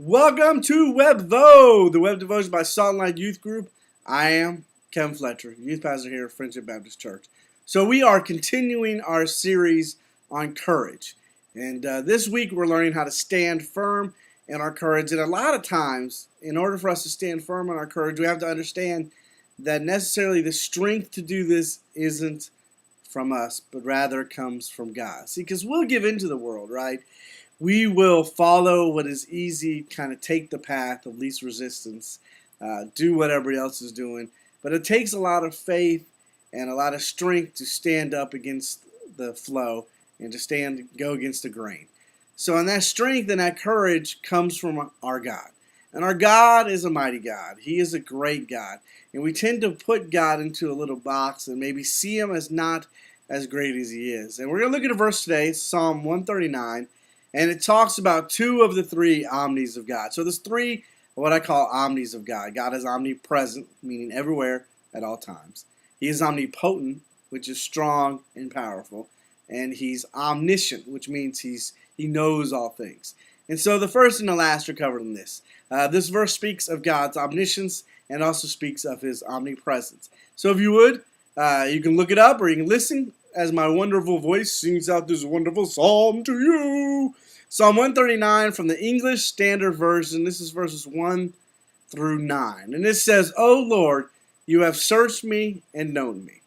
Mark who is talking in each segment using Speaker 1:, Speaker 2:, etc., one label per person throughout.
Speaker 1: Welcome to WebVo, the web devotion by Salt and Light Youth Group. I am Kevin Fletcher, youth pastor here at Friendship Baptist Church. So we are continuing our series on courage. And this week we're learning how to stand firm in our courage. And a lot of times, in order for us to stand firm in our courage, we have to understand that necessarily the strength to do this isn't from us, but rather comes from God. See, because we'll give into the world, right? We will follow what is easy, kind of take the path of least resistance, do what everybody else is doing. But it takes a lot of faith and a lot of strength to stand up against the flow and to go against the grain. So and that strength and that courage comes from our God. And our God is a mighty God. He is a great God. And we tend to put God into a little box and maybe see him as not as great as he is. And we're going to look at a verse today, Psalm 139. And it talks about two of the three omnis of God. So there's three what I call omnis of God. God is omnipresent, meaning everywhere at all times. He is omnipotent, which is strong and powerful. And he's omniscient, which means he knows all things. And so the first and the last are covered in this. This verse speaks of God's omniscience and also speaks of his omnipresence. So if you would, you can look it up or you can listen as my wonderful voice sings out this wonderful psalm to you. Psalm 139 from the English Standard Version. This is verses 1 through 9. And it says, O Lord, you have searched me and known me.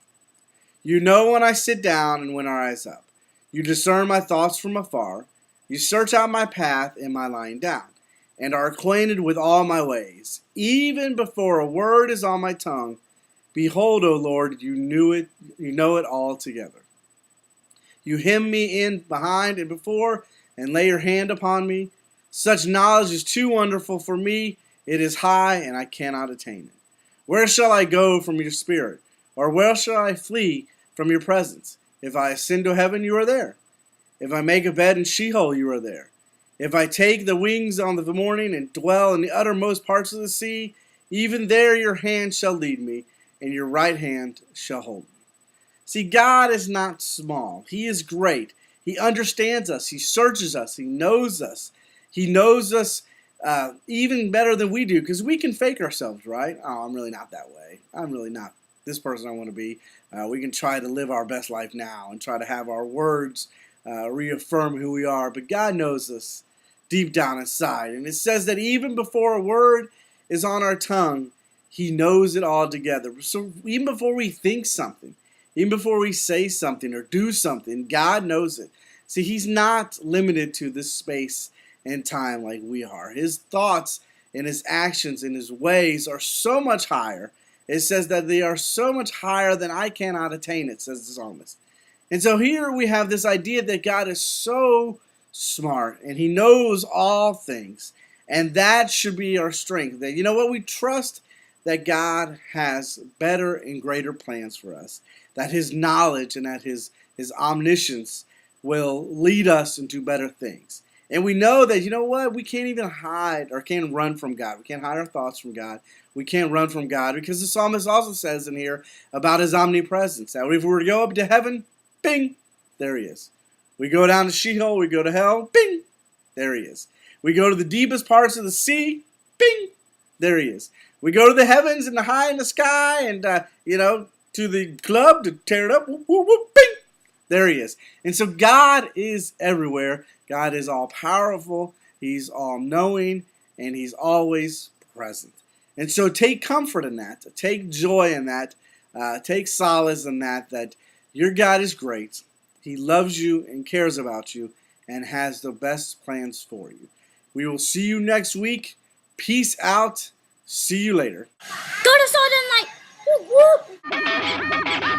Speaker 1: You know when I sit down and when I rise up. You discern my thoughts from afar. You search out my path and my lying down, and are acquainted with all my ways. Even before a word is on my tongue, behold, O Lord, you know it all together. You hem me in behind and before, and lay your hand upon me. Such knowledge is too wonderful for me. It is high, and I cannot attain it. Where shall I go from your spirit? Or where shall I flee from your presence? If I ascend to heaven, you are there. If I make a bed in Sheol, you are there. If I take the wings on the morning and dwell in the uttermost parts of the sea, even there your hand shall lead me, and your right hand shall hold me. See, God is not small. He is great. He understands us. He searches us. He knows us. He knows us even better than we do, because we can fake ourselves, right? Oh, I'm really not that way. I'm really not this person I want to be. We can try to live our best life now and try to have our words reaffirm who we are. But God knows us deep down inside. And it says that even before a word is on our tongue, he knows it all together. So even before we think something, even before we say something or do something, God knows it. See, he's not limited to this space and time like we are. His thoughts and his actions and his ways are so much higher. It says that they are so much higher than I cannot attain it, says the psalmist. And so here we have this idea that God is so smart and he knows all things. And that should be our strength. That, you know what, we trust that God has better and greater plans for us. That his knowledge and that his omniscience will lead us into better things. And we know that, you know what, we can't even hide or can't run from God. We can't hide our thoughts from God. We can't run from God, because the psalmist also says in here about his omnipresence. That if we were to go up to heaven, bing, there he is. We go down to Sheol, we go to hell, bing, there he is. We go to the deepest parts of the sea, bing, there he is. We go to the heavens and the high in the sky and, to the club to tear it up, whoop, whoop, whoop, bing, there he is. And so God is everywhere. God is all powerful. He's all knowing, and he's always present. And so take comfort in that. Take joy in that. Take solace in that your God is great. He loves you and cares about you and has the best plans for you. We will see you next week. Peace out. See you later.
Speaker 2: Go to Salt and Light. Whoop, whoop.